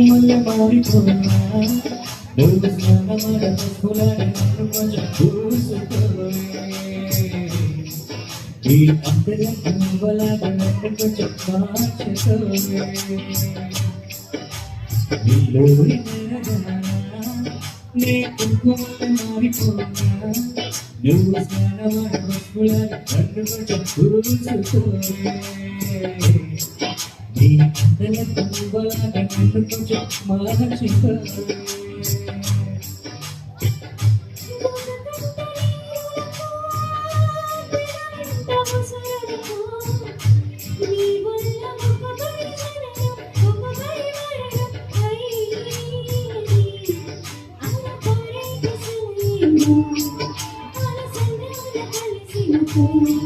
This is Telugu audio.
మళ్ళీ మారిపోనా నువ్వు స్నానమడ తప్పులని నన్ను కొంచెం చూసుకోవే ఈ అందరి పువ్వులాగా నన్ను కొంచెం మార్చుకోవే నీలోని నే కుంకుమల్ల మారిపోనా నువ్వు స్నానమడ తప్పులని నన్ను కొంచెం చూసుకోవే ఈ అందరి పువ్వులాగా నన్ను కొంచెం మార్చుకోవే Thank you.